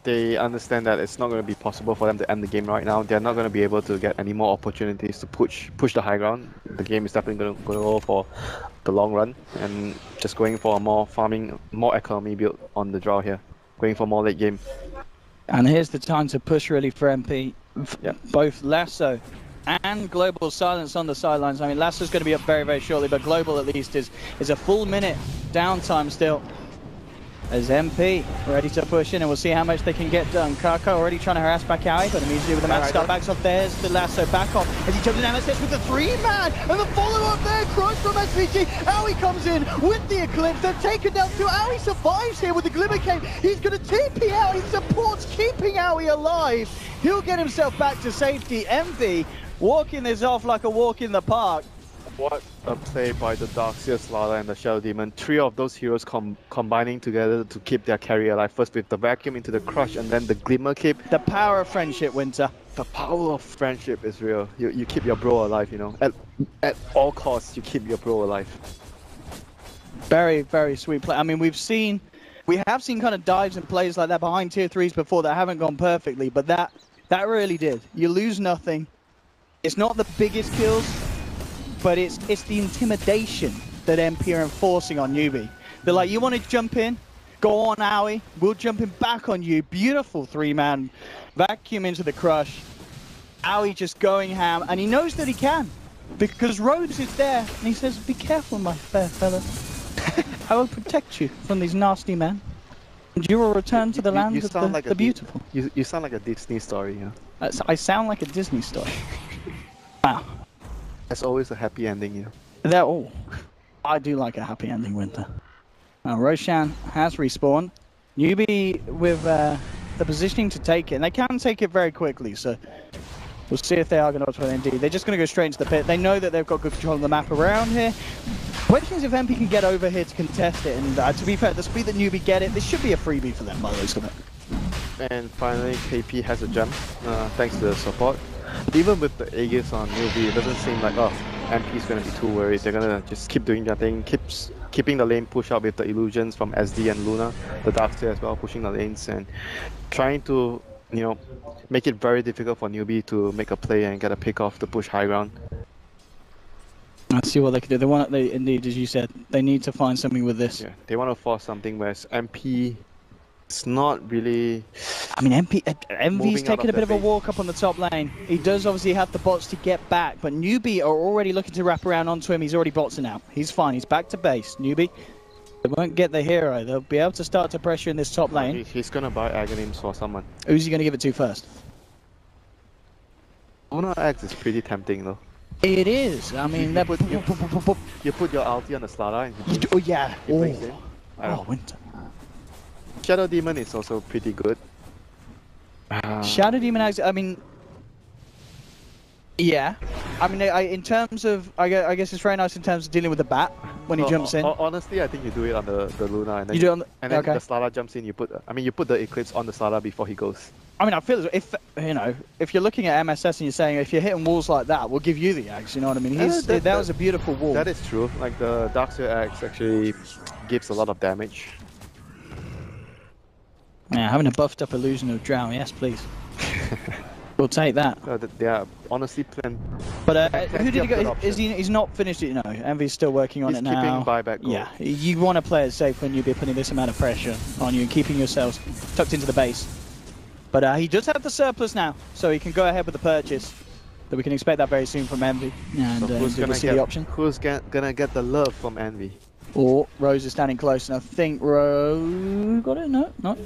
they understand that it's not going to be possible for them to end the game right now. They're not going to be able to get any more opportunities to push the high ground. The game is definitely going to go for the long run, and just going for a more farming, more economy build on the draw here. Going for more late game. And here's the time to push really for MP. Both Lasso and Global Silence on the sidelines. I mean, Lasso's going to be up very, very shortly, but Global at least is a full minute downtime still. As MP ready to push in, and we'll see how much they can get done. Kaka already trying to harass back Aoi, but immediately with the match start backs off. There's the Lasso back off as he jumps in MSS with the 3-man, and the follow-up there, crush from SVG. Aoi comes in with the Eclipse. They're taken down too. Aoi survives here with the Glimmer Cape. He's going to TP out. He supports keeping Aoi alive. He'll get himself back to safety. Envy walking this off like a walk in the park. What a play by the Darkseer, Slaughter, and the Shadow Demon. Three of those heroes combining together to keep their carry alive. First with the Vacuum into the Crush, and then the Glimmer Cape. The power of friendship, Winter. The power of friendship is real. You keep your bro alive, At all costs, you keep your bro alive. Very, very sweet play. I mean, we have seen kind of dives and plays like that behind tier 3s before that haven't gone perfectly, but that really did. You lose nothing. It's not the biggest kills, but it's the intimidation that MP are enforcing on Newbee. They're like, you want to jump in? Go on, Aoi. We'll jump in back on you. Beautiful 3-man vacuum into the Crush. Aoi just going ham, and he knows that he can, because Rhodes is there, and he says, be careful, my fair fella. I will protect you from these nasty men, and you will return to the land of the beautiful. You sound like a Disney story, I sound like a Disney story. Wow. There's always a happy ending, I do like a happy ending, Winter. Now, Roshan has respawned. Newbee with the positioning to take it, and they can take it very quickly, so we'll see if they are going to ultimate indeed. They're just going to go straight into the pit. They know that they've got good control of the map around here. Question is if MP can get over here to contest it, and to be fair, the speed that Newbee get it, this should be a freebie for them by the looks of it. And finally, KP has a gem, thanks to the support. Even with the Aegis on Newbee, it doesn't seem like, oh, MP is going to be too worried. They're going to just keep doing their thing, keeping the lane push out with the illusions from SD and Luna, the Darkseer as well, pushing the lanes and trying to, you know, make it very difficult for Newbee to make a play and get a pick off to push high ground. Let's see what they can do. They indeed, as you said, they need to find something with this. Yeah, they want to force something, whereas MP is not really. I mean, MV's taking a bit of a base. walk up on the top lane. He does obviously have the bots to get back, but Newbee are already looking to wrap around onto him. He's already botsing out. He's fine. He's back to base. Newbee, they won't get the hero. They'll be able to start to pressure in this top lane. He's gonna buy Aghanims for someone. Who's he going to give it to first? Luna X is pretty tempting though. It is. I mean, you put your ulti on the Slara and oh yeah. he breaks in. Oh, Winter. Shadow Demon is also pretty good. Shadow Demon, I mean, yeah. I mean, in terms of, I guess it's very nice in terms of dealing with the bat when he jumps in. Honestly, I think you do it on the Luna, and then you do it on the, and then okay. the Slara jumps in. You put the Eclipse on the Slara before he goes. I mean, I feel as if you know, if you're looking at MSS and you're saying if you're hitting walls like that, we'll give you the axe. You know what I mean? That was a beautiful wall. That is true. Like the Darkseer axe actually gives a lot of damage. Yeah, having a buffed up illusion of drown, yes, please. We'll take that. They are honestly plenty. But who did he go? He's not finished it, you know. Envy's still working on it now. He's keeping buyback gold. Yeah, you want to play it safe when you're putting this amount of pressure on you and keeping yourselves tucked into the base. But he does have the surplus now, so he can go ahead with the purchase. So we can expect that very soon from Envy. And so who's gonna see the option? Who's gonna get the love from Envy? Oh, Rose is standing close, and I think Rose got it. No, not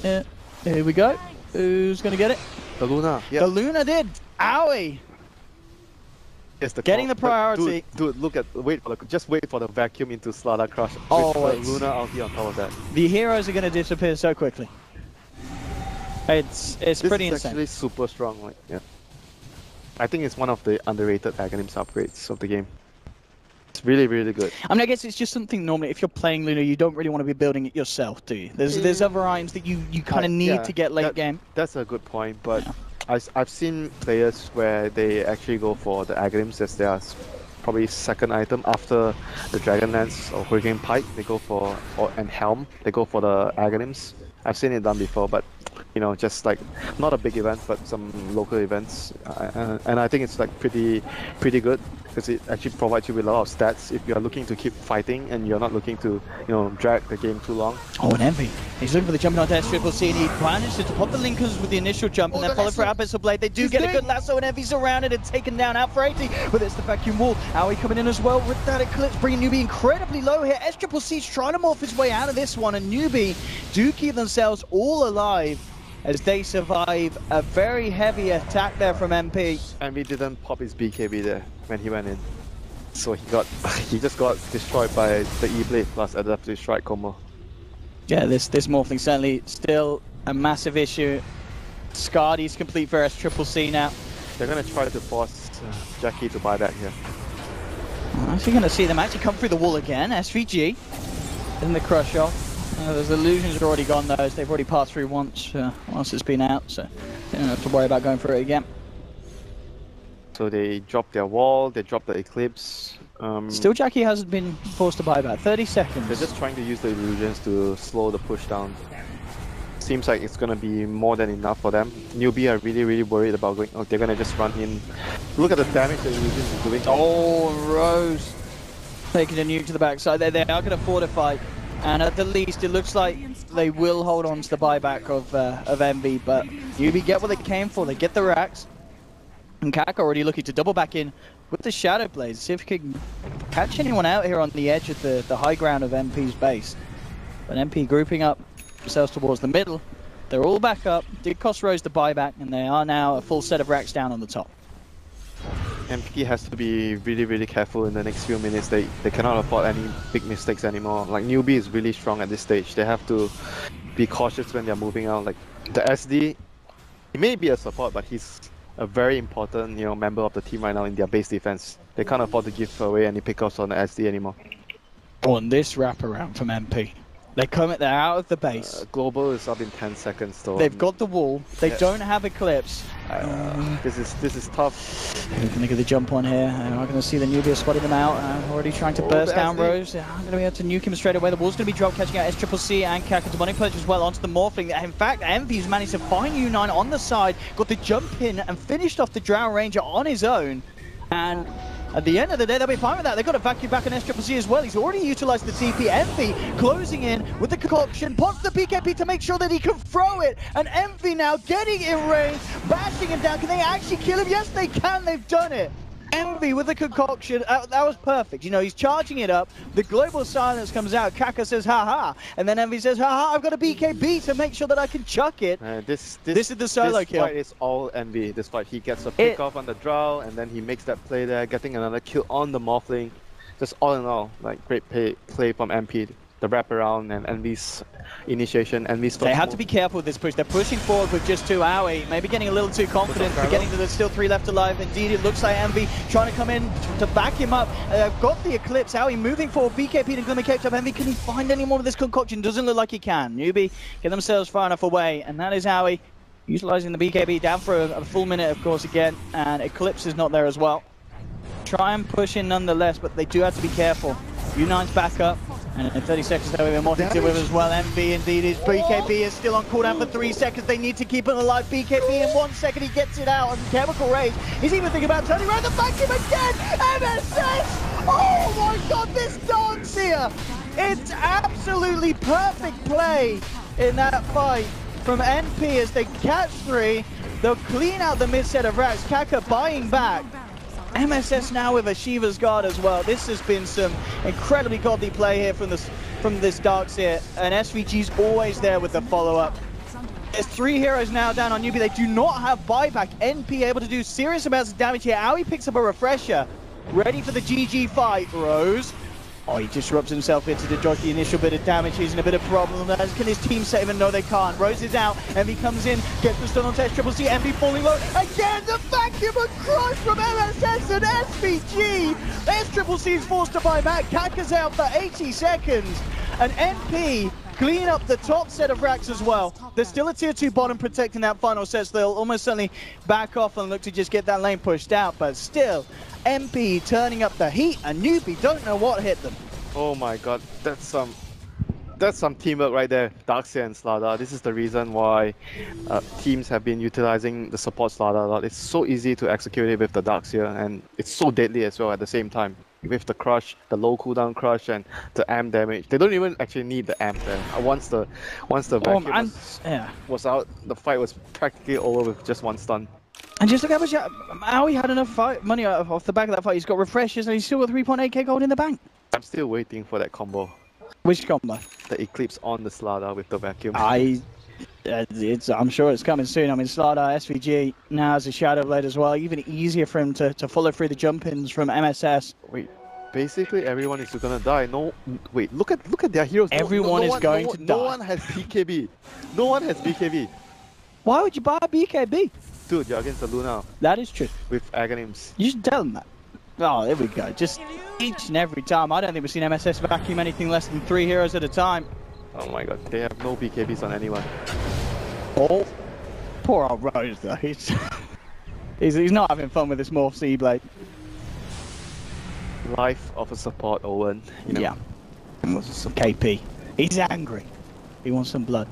yeah. Here we go. Who's gonna get it? The Luna. Yep. The Luna did. Owie. Yes, Getting the priority. Dude, just wait for the vacuum into Slara Crush. Oh, with the Luna ulti on top of that. The heroes are gonna disappear so quickly. It's pretty insane. This is actually super strong. Like, yeah. I think it's one of the underrated Aghanims upgrades of the game. It's really, really good. I mean, I guess it's just something normally, if you're playing Luna, you don't really want to be building it yourself, do you? There's other items that you kind of need to get late game. That's a good point, but I've seen players where they actually go for the Aghanims as their probably second item after the Dragon Lance or Hurricane Pike. They go for, and Helm, they go for the Aghanims. I've seen it done before, but you know, just like not a big event, but some local events, and I think it's like pretty good because it actually provides you with a lot of stats if you are looking to keep fighting and you're not looking to, you know, drag the game too long. Oh, and Envy, he's looking for the jumping on dash triple C, and he manages to pop the linkers with the initial jump and then follow for Abyssal Blade. They do get a good lasso, and Envy's surrounded and taken down out for 80, but it's the vacuum wall. Aoi coming in as well with that Eclipse, bringing Newbee incredibly low here. S-Triple-C's trying to morph his way out of this one, and Newbee do keep themselves all alive as they survive a very heavy attack there from MP. And we didn't pop his BKB there when he went in. So he just got destroyed by the E-Blade plus Adaptive Strike combo. Yeah, this morphing certainly still a massive issue. Scardy's complete for S-Triple-C now. They're going to try to force Jackie to buy back here. I'm actually going to see them actually come through the wall again. SVG in the crush off. Those illusions are already gone, those. They've already passed through once it's been out, so they don't have to worry about going through it again. So they dropped their wall, they dropped the Eclipse. Still, Jackie hasn't been forced to buy back. 30 seconds. They're just trying to use the illusions to slow the push down. Seems like it's going to be more than enough for them. Newbee are really, really worried about going. Oh, they're going to just run in. Look at the damage the illusions is doing. Oh, Rose taking a nuke to the backside. They are going to fortify. And at the least, it looks like they will hold on to the buyback of Envy, but Newbee get what they came for. They get the racks. And Kaka already looking to double back in with the Shadow Blades. See if he can catch anyone out here on the edge of the high ground of MP's base. But MP grouping up themselves towards the middle. They're all back up. Did cost Rose the buyback, and they are now a full set of racks down on the top. MP has to be really, really careful in the next few minutes. They cannot afford any big mistakes anymore. Like, Newbee is really strong at this stage. They have to be cautious when they're moving out. Like, the SD, he may be a support, but he's a very important, you know, member of the team right now in their base defense. They can't afford to give away any pickups on the SD anymore. On this wraparound from MP. They're out of the base. Global is up in 10 seconds though. They've got the wall. They don't have Eclipse. This is tough. We're going to get the jump on here. I'm not going to see the Newbee spotting them out. Already trying to burst down Rose. I'm going to be able to nuke him straight away. The wall's going to be dropped, catching out SCCC and Kaka. Demonic Purge as well onto the Morphling. In fact, Envy's managed to find U9 on the side, got the jump in and finished off the Drow Ranger on his own. And at the end of the day, they'll be fine with that. They've got a vacuum back on SCCC as well. He's already utilised the TP. Envy closing in with the concoction, pops the BKB to make sure that he can throw it. And Envy now getting in range, bashing him down. Can they actually kill him? Yes, they can. They've done it. Envy with the concoction, that was perfect. You know, he's charging it up. The global silence comes out. Kaka says, haha. And then Envy says, haha, I've got a BKB to make sure that I can chuck it. This is the solo kill. This fight is all Envy. This fight, he gets a pick off on the Drow, and then he makes that play there, getting another kill on the Morphling. Just all in all, like great play from MP. The wraparound and Envy's initiation. Envy's they have to be careful with this push. They're pushing forward with just 2 Aoi, maybe getting a little too confident, forgetting that there's still 3 left alive. Indeed, it looks like Envy trying to come in to back him up. Got the Eclipse. Aoi moving forward. BKP and Glimmer kept up. Envy, can he find any more of this concoction? Doesn't look like he can. Newbee get themselves far enough away, and that is Aoi utilizing the BKB down for a full minute, of course, again, and Eclipse is not there as well. Try and push in nonetheless, but they do have to be careful. U9's back up. And in 30 seconds, there will be more to deal with as well. Envy, indeed, his BKB is still on cooldown for 3 seconds. They need to keep him alive. BKB in 1 second, he gets it out. And Chemical Rage, he's even thinking about turning around the vacuum again. MSS! Oh my god, this dance here! It's absolutely perfect play in that fight from NP as they catch 3. They'll clean out the mid set of racks. Kaka buying back. MSS now with a Shiva's Guard as well. This has been some incredibly godly play here from this Darkseer, and SVG's always there with the follow-up. There's 3 heroes now down on Newbee. They do not have buyback. NP able to do serious amounts of damage here. Aoi picks up a refresher. Ready for the GG fight. Rose. Oh, he disrupts himself here to dodge the initial bit of damage. He's in a bit of problem. Can his team save him? No, they can't. Rose is out. Envy comes in, gets the stun on test. SCCC. Envy falling low. Again, the vacuum and crush from MSS and SVG. SCCC is forced to buy back. Kaka's out for 80 seconds. And NP clean up the top set of racks as well. There's still a tier 2 bottom protecting that final set, so they'll almost certainly back off and look to just get that lane pushed out. But still, MP turning up the heat, and Newbee don't know what hit them. Oh my god, that's some teamwork right there. Darkseer and Slardar. This is the reason why teams have been utilizing the support Slardar a lot. It's so easy to execute it with the Darkseer, and it's so deadly as well at the same time. With the crush, the low cooldown crush, and the amp damage. They don't even actually need the amp there. Once the vacuum was out, the fight was practically over with just 1 stun. And just look how much Aoi had enough money off the back of that fight. He's got refreshes and he's still got 3.8k gold in the bank. I'm still waiting for that combo. Which combo? The Eclipse on the Slardar with the vacuum. I'm sure it's coming soon. I mean, Slardar, SVG now has a Shadow Blade as well. Even easier for him to follow through the jump-ins from MSS. Wait, basically everyone is gonna die. No, wait, look at their heroes. Everyone is going to die. No one has BKB. No one has BKB. Why would you buy a BKB? Dude, you're against the Luna. That is true. With Aghanims. You should tell them that. Oh, there we go. Just each and every time. I don't think we've seen MSS vacuum anything less than 3 heroes at a time. Oh my god, they have no BKBs on anyone. Oh, poor old Rose though. He's not having fun with this Morph C-Blade. Life of a support, Owen. You know? Yeah. KP. He's angry. He wants some blood.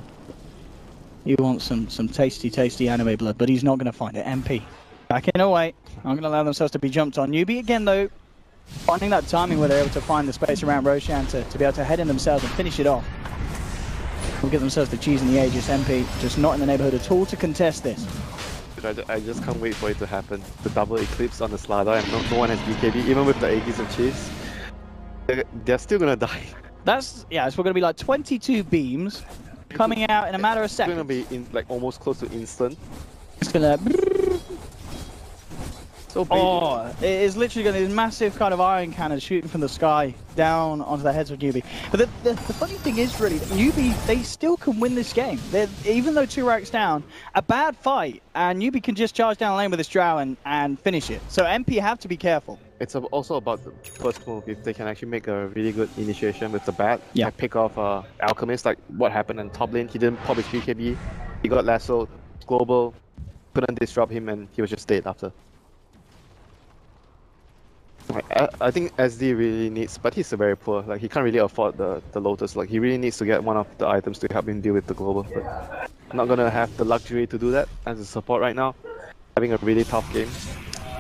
He wants some tasty, tasty anime blood, but he's not going to find it. MP. Backing away. I'm going to allow themselves to be jumped on. Newbee again, though, finding that timing where they're able to find the space around Roshan to be able to head in themselves and finish it off. We'll get themselves the cheese in the Aegis. MP just not in the neighborhood at all to contest this. I just can't wait for it to happen. The double Eclipse on the Slardar, and no one has BKB, even with the Aegis and cheese. They're still going to die. That's, yeah, it's going to be like 22 beams coming out in a matter of seconds. It's going to be like almost close to instant. It's going to... So big. Oh, it is literally got this massive kind of iron cannon shooting from the sky down onto the heads of Newbee. But the funny thing is, really, that Newbee, they still can win this game. Even though 2 racks down, a bad fight, and Newbee can just charge down lane with his drow and finish it. So MP have to be careful. It's also about the first move. If they can actually make a really good initiation with the bat, Yeah. like pick off Alchemist, like what happened in top lane. He didn't pop his BKB, he got lassoed, global, couldn't disrupt him, and he was just dead after. I think SD really needs, but he's very poor. Like he can't really afford the Lotus. Like he really needs to get one of the items to help him deal with the global. But not gonna have the luxury to do that as a support right now. Having a really tough game.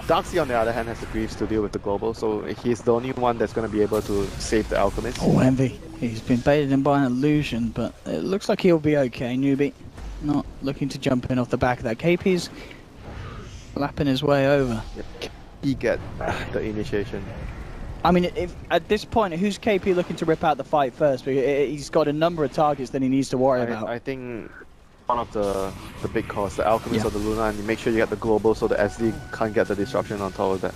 Darkseid on the other hand has the Greaves to deal with the global, so he's the only one that's gonna be able to save the Alchemist. Oh, Envy. He's been baited in by an illusion, but it looks like he'll be okay. Newbee not looking to jump in off the back of that. KP's lapping his way over. Yep. He get the initiation. I mean, if at this point, who's KP looking to rip out the fight first? Because he's got a number of targets that he needs to worry about. I think one of the big calls, the Alchemist Yeah. or the Luna, and you make sure you get the global so the SD can't get the disruption on top of that.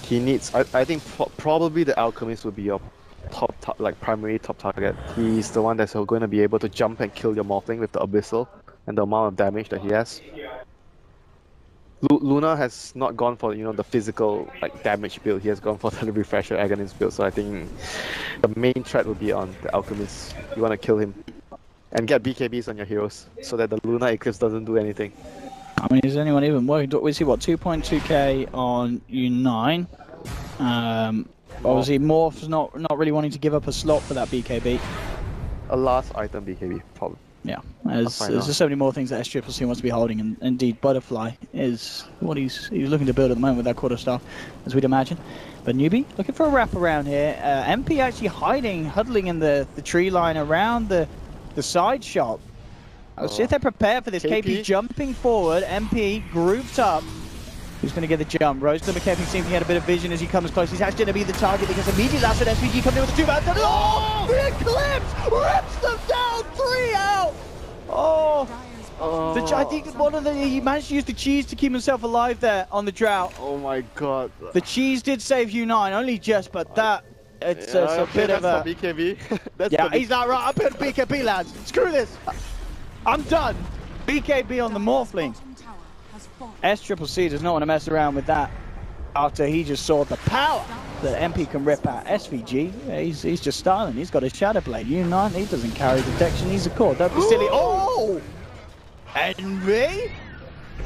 He needs, I think probably the Alchemist would be your like primary top target. He's the one that's going to be able to jump and kill your Morphling with the Abyssal and the amount of damage that he has. Luna has not gone for, you know, the physical like damage build. He has gone for the Refresher Agonist build. So I think the main threat will be on the Alchemist. You want to kill him and get BKBs on your heroes so that the Luna Eclipse doesn't do anything. I mean, is anyone even working? We see what 2.2k on U9. Obviously, Morph's not really wanting to give up a slot for that BKB. A last item BKB probably. Yeah, there's just so many more things that SCCC wants to be holding, and indeed Butterfly is what he's looking to build at the moment with that quarter staff, as we'd imagine. But Newbee looking for a wrap around here. MP actually huddling in the tree line around the side shop. Let's see if they're prepared for this. KP jumping forward, MP grouped up. Who's going to get the jump? Rose Glimmercapping seems he had a bit of vision as he comes close. He's actually going to be the target because immediately that's when SVG comes in with the 2 bats. Oh! The Eclipse rips them down, 3 out! Oh! I think he managed to use the cheese to keep himself alive there on the drought. Oh my god. The cheese did save U9, only just, but that, it's a bit of a... BKB. Yeah, he's not right. I put BKB, lads. Screw this. I'm done. BKB on the Morphling. SCCC does not want to mess around with that after he just saw the power that MP can rip out. SVG, he's just styling. He's got a Shadow Blade. U9, he doesn't carry detection. He's a core. Don't be silly. Oh! Envy?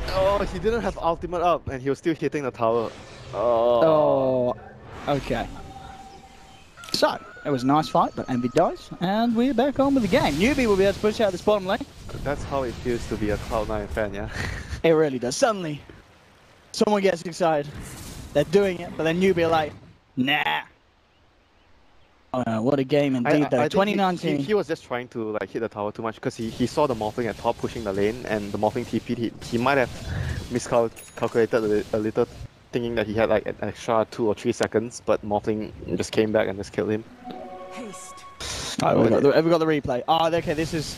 Oh, he didn't have ultimate up and he was still hitting the tower. Oh, okay. So, it was a nice fight, but Envy dies, and we're back on with the game. Newbee will be able to push out this bottom lane. That's how it feels to be a Cloud9 fan, yeah? It really does. Suddenly, someone gets excited. They're doing it, but then Newbee are like, nah. Oh no, what a game indeed though. 2019. He was just trying to like hit the tower too much because he saw the Morphling at top pushing the lane and the Morphling TP'd. He might have miscalculated a little, thinking that he had like an extra 2 or 3 seconds, but Morphling just came back and just killed him. Haste. Oh, we got the replay. Oh, okay, this is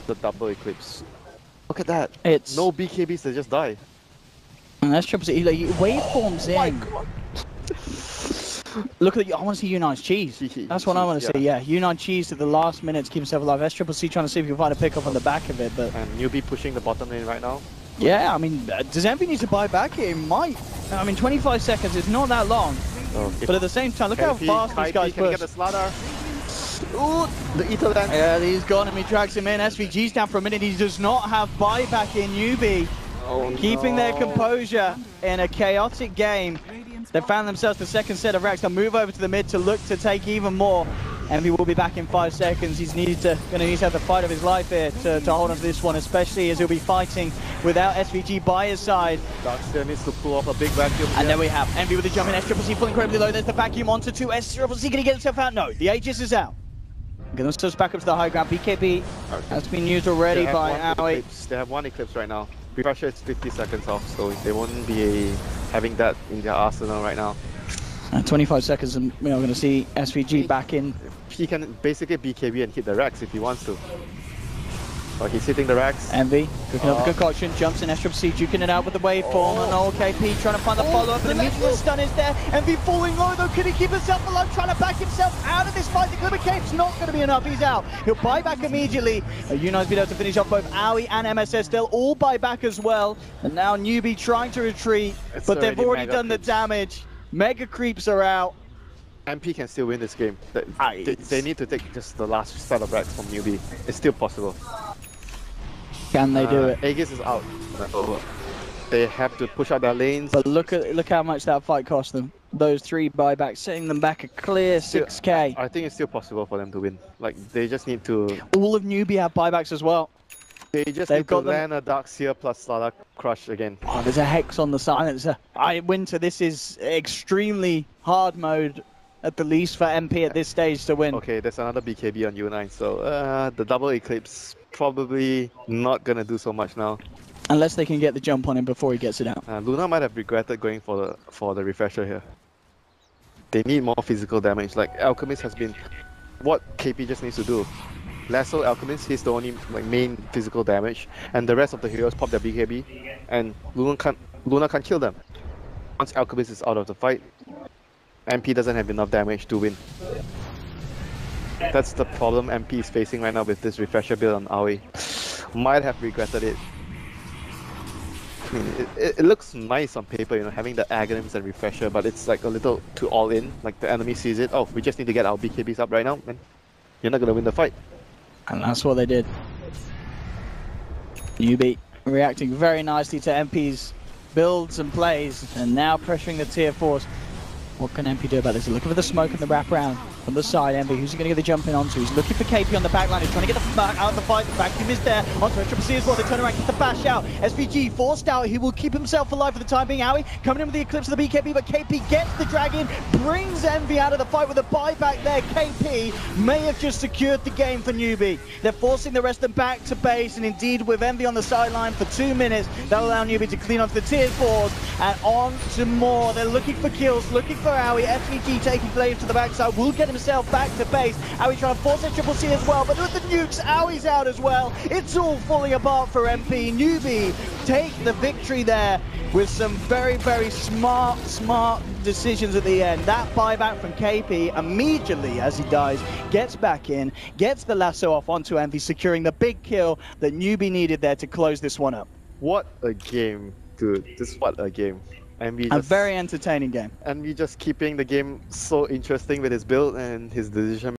the double Eclipse. Look at that. It's no BKBs, they just die. And that's triple C. Like, waveforms in. Look at the, I want to see U9's cheese. That's what I want to see. Yeah, U9 cheese to the last minute to keep himself alive. SCCC trying to see if he can find a pickup on the back of it, but and Newbee pushing the bottom lane right now. Yeah, I mean, does Envy need to buy back here? He might. I mean, 25 seconds is not that long. But at the same time, look how fast these guys push. Get the slaughter. Ooh, the Ether Lance. Yeah, he's gone and he drags him in. SVG's down for a minute. He does not have buyback in Newbee. Oh, keeping their composure in a chaotic game. They found themselves the second set of racks. They'll move over to the mid to look to take even more. Envy will be back in 5 seconds. He's going to need to have the fight of his life here to hold on to this one, especially as he'll be fighting without SVG by his side. Darkseid needs to pull off a big vacuum. And there we have Envy with the jump in. SCCC full incredibly low. There's the vacuum onto 2. SCCC going to get himself out? No, the Aegis is out. Get themselves back up to the high ground. BKB has been used already by Aoi. They have 1 Eclipse right now. Refresher is 50 seconds off, so they won't be having that in their arsenal right now. 25 seconds and we are going to see SVG back in. He can basically BKB and hit the racks if he wants to. Oh, he's hitting the racks. Envy, cooking up the concoction, jumps in SWC, juking it out with the waveform, and OKP trying to find the follow-up, but immediately the stun is there. Envy falling low though, can he keep himself alive, trying to back himself out of this fight? The Glimmer Cape's not going to be enough, he's out. He'll buy back immediately. Uni's been able to finish off both Aoi and MSS, they'll all buy back as well. And now Newbee trying to retreat, but they've already done the damage. Mega creeps are out. MP can still win this game. They need to take just the last set of racks from Newbee. It's still possible. Can they do it? Aegis is out. They have to push out their lanes. But look how much that fight cost them. Those 3 buybacks, setting them back a clear 6k. I think it's still possible for them to win. Like, they just need to... All of Newbee have buybacks as well. They just need to land a Dark Seer plus Slada Crush again. Oh, there's a Hex on the silencer. Winter, this is extremely hard mode, at the least for MP at this stage to win. Okay, there's another BKB on U9, so the double Eclipse probably not gonna do so much now. Unless they can get the jump on him before he gets it out. Luna might have regretted going for the refresher here. They need more physical damage. Like Alchemist has been what KP just needs to do. Lasso Alchemist, he's the only main physical damage, and the rest of the heroes pop their BKB, and Luna can't kill them. Once Alchemist is out of the fight, MP doesn't have enough damage to win. That's the problem MP is facing right now with this refresher build on Aoi. Might have regretted it. I mean, it looks nice on paper, you know, having the Aghanim's and refresher, but it's like a little too all in. Like the enemy sees it, oh, we just need to get our BKBs up right now, and you're not gonna win the fight. And that's what they did. Newbee reacting very nicely to MP's builds and plays, and now pressuring the tier 4s. What can MP do about this? He's looking for the smoke and the wraparound from the side. Envy, who's he going to get the jump in onto? He's looking for KP on the back line. He's trying to get the out of the fight. The vacuum is there. Onto SWC as well. They turn around, get the bash out. SVG forced out. He will keep himself alive for the time being. Aoi coming in with the Eclipse of the BKB, but KP gets the dragon, brings Envy out of the fight with a buyback there. KP may have just secured the game for Newbee. They're forcing the rest of them back to base, and indeed with Envy on the sideline for 2 minutes, that'll allow Newbee to clean onto the tier 4s and on to more. They're looking for kills, looking for Aoi. SVG taking flames to the backside, will get himself back to base. Aoi trying to force a triple C as well, but with the nukes, Aoi's out as well. It's all falling apart for MP. Newbee take the victory there with some very, very smart decisions at the end. That buyback from KP immediately as he dies, gets back in, gets the lasso off onto Envy, securing the big kill that Newbee needed there to close this one up. What a game, dude. Just what a game. A very entertaining game. And we just keeping the game so interesting with his build and his decision